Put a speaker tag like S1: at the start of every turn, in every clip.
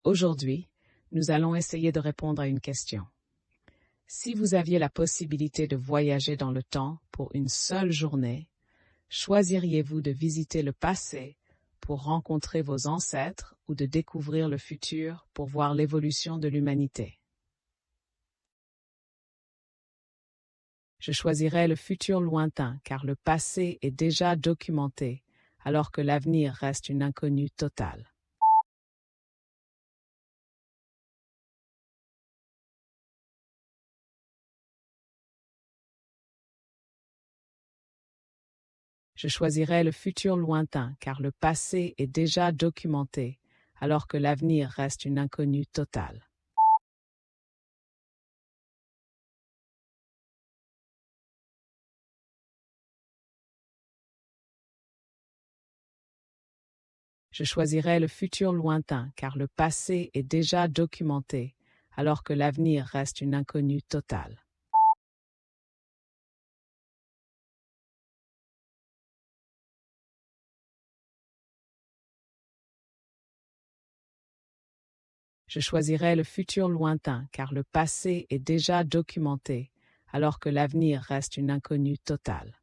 S1: Aujourd'hui, nous allons essayer de répondre à une question. Si vous aviez la possibilité de voyager dans le temps pour une seule journée, choisiriez-vous de visiter le passé pour rencontrer vos ancêtres ou de découvrir le futur pour voir l'évolution de l'humanité? Je choisirais le futur lointain car le passé est déjà documenté, alors que l'avenir reste une inconnue totale. Je choisirais le futur lointain car le passé est déjà documenté, alors que l'avenir reste une inconnue totale. Je choisirais le futur lointain car le passé est déjà documenté, alors que l'avenir reste une inconnue totale. Je choisirais le futur lointain car le passé est déjà documenté, alors que l'avenir reste une inconnue totale.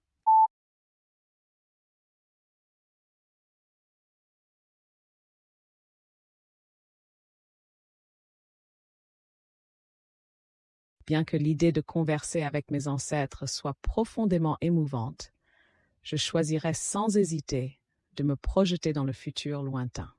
S1: Bien que l'idée de converser avec mes ancêtres soit profondément émouvante, je choisirais sans hésiter de me projeter dans le futur lointain.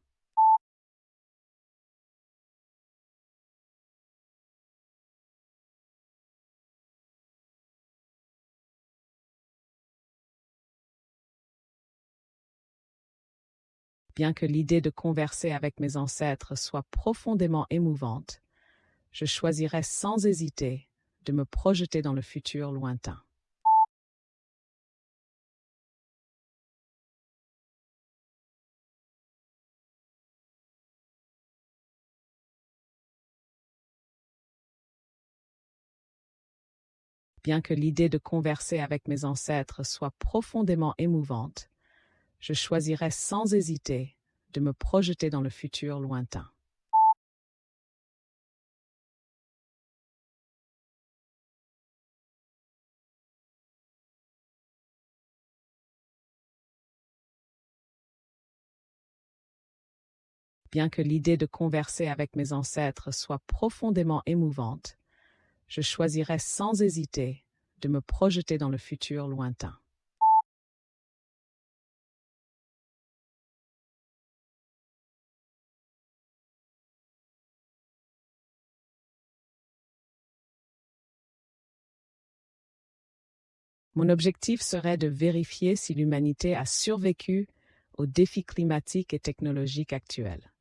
S1: Bien que l'idée de converser avec mes ancêtres soit profondément émouvante, je choisirais sans hésiter de me projeter dans le futur lointain. Bien que l'idée de converser avec mes ancêtres soit profondément émouvante, je choisirais sans hésiter de me projeter dans le futur lointain. Bien que l'idée de converser avec mes ancêtres soit profondément émouvante, je choisirais sans hésiter de me projeter dans le futur lointain. Mon objectif serait de vérifier si l'humanité a survécu aux défis climatiques et technologiques actuels.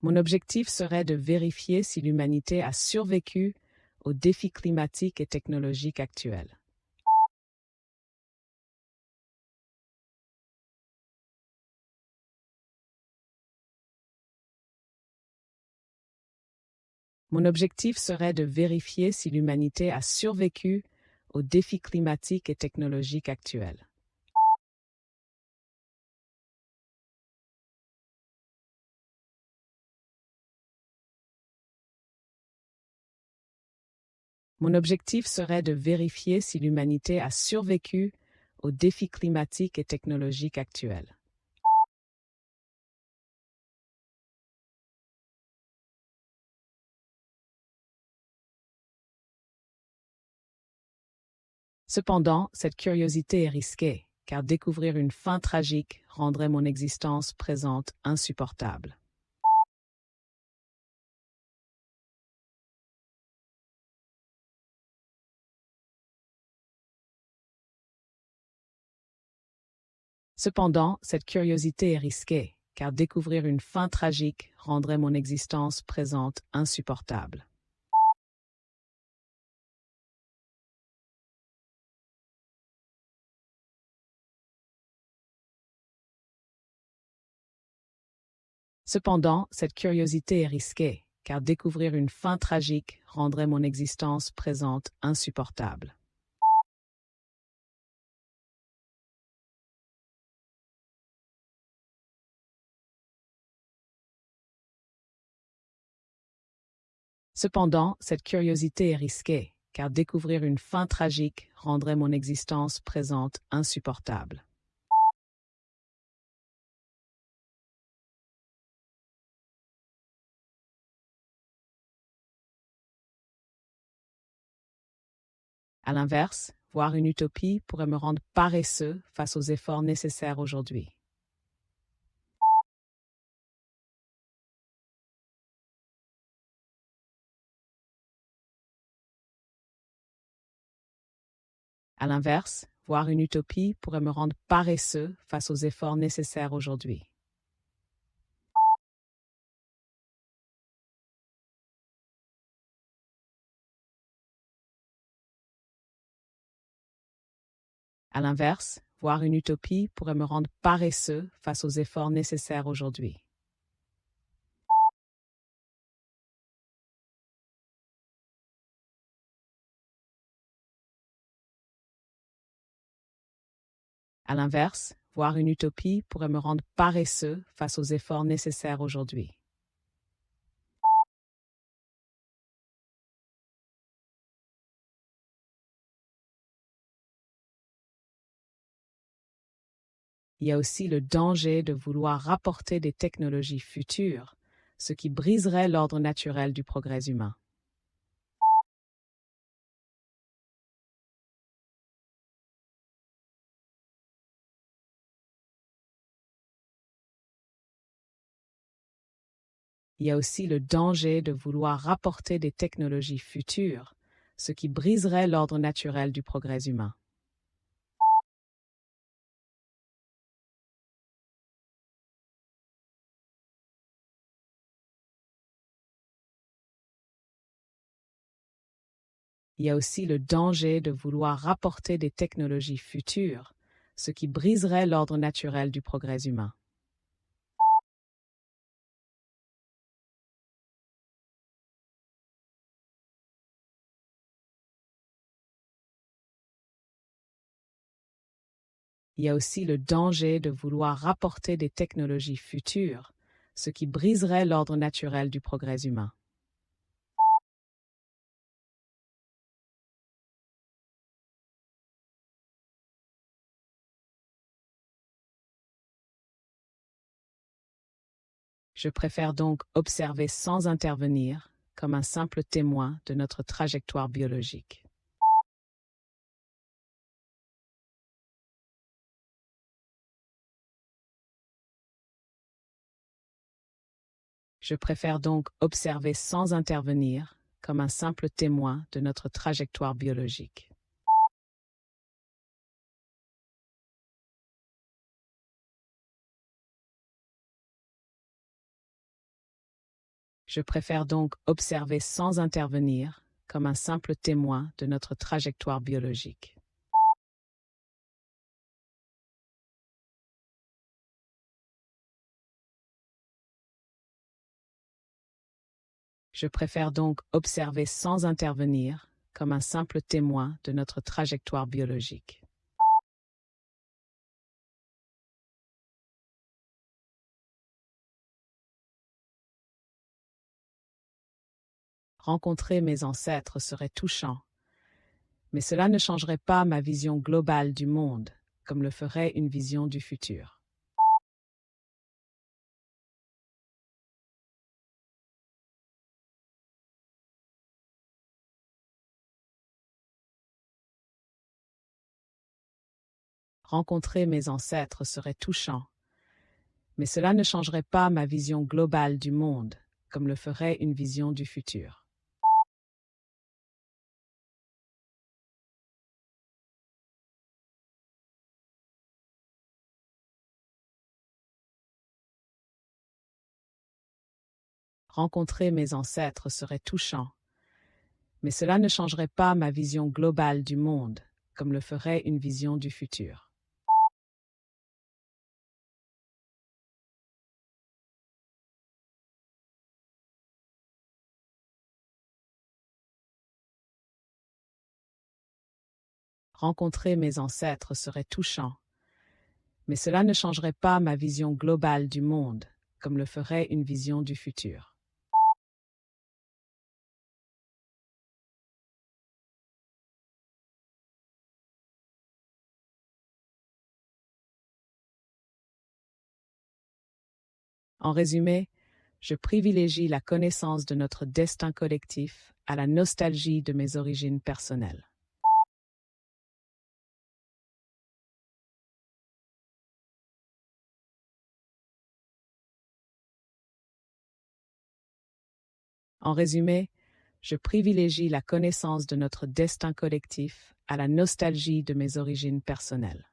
S1: Mon objectif serait de vérifier si l'humanité a survécu aux défis climatiques et technologiques actuels. Mon objectif serait de vérifier si l'humanité a survécu aux défis climatiques et technologiques actuels. Mon objectif serait de vérifier si l'humanité a survécu aux défis climatiques et technologiques actuels. Cependant, cette curiosité est risquée, car découvrir une fin tragique rendrait mon existence présente insupportable. Cependant, cette curiosité est risquée, car découvrir une fin tragique rendrait mon existence présente insupportable. Cependant, cette curiosité est risquée, car découvrir une fin tragique rendrait mon existence présente insupportable. Cependant, cette curiosité est risquée, car découvrir une fin tragique rendrait mon existence présente insupportable. À l'inverse, voir une utopie pourrait me rendre paresseux face aux efforts nécessaires aujourd'hui. À l'inverse, voir une utopie pourrait me rendre paresseux face aux efforts nécessaires aujourd'hui. À l'inverse, voir une utopie pourrait me rendre paresseux face aux efforts nécessaires aujourd'hui. À l'inverse, voir une utopie pourrait me rendre paresseux face aux efforts nécessaires aujourd'hui. Il y a aussi le danger de vouloir rapporter des technologies futures, ce qui briserait l'ordre naturel du progrès humain. Il y a aussi le danger de vouloir rapporter des technologies futures, ce qui briserait l'ordre naturel du progrès humain. Il y a aussi le danger de vouloir rapporter des technologies futures, ce qui briserait l'ordre naturel du progrès humain. Il y a aussi le danger de vouloir rapporter des technologies futures, ce qui briserait l'ordre naturel du progrès humain. Je préfère donc observer sans intervenir, comme un simple témoin de notre trajectoire biologique. Je préfère donc observer sans intervenir, comme un simple témoin de notre trajectoire biologique. Je préfère donc observer sans intervenir, comme un simple témoin de notre trajectoire biologique. Je préfère donc observer sans intervenir, comme un simple témoin de notre trajectoire biologique. Rencontrer mes ancêtres serait touchant, mais cela ne changerait pas ma vision globale du monde, comme le ferait une vision du futur. Rencontrer mes ancêtres serait touchant, mais cela ne changerait pas ma vision globale du monde, comme le ferait une vision du futur. Rencontrer mes ancêtres serait touchant, mais cela ne changerait pas ma vision globale du monde, comme le ferait une vision du futur. Rencontrer mes ancêtres serait touchant, mais cela ne changerait pas ma vision globale du monde, comme le ferait une vision du futur. En résumé, je privilégie la connaissance de notre destin collectif à la nostalgie de mes origines personnelles. En résumé, je privilégie la connaissance de notre destin collectif à la nostalgie de mes origines personnelles.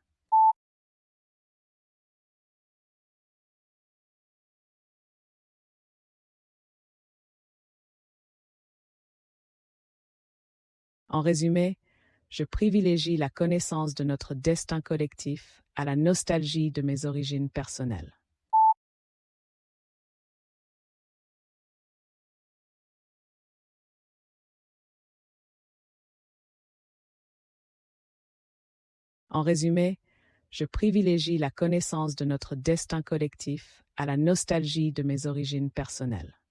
S1: En résumé, je privilégie la connaissance de notre destin collectif à la nostalgie de mes origines personnelles. En résumé, je privilégie la connaissance de notre destin collectif à la nostalgie de mes origines personnelles.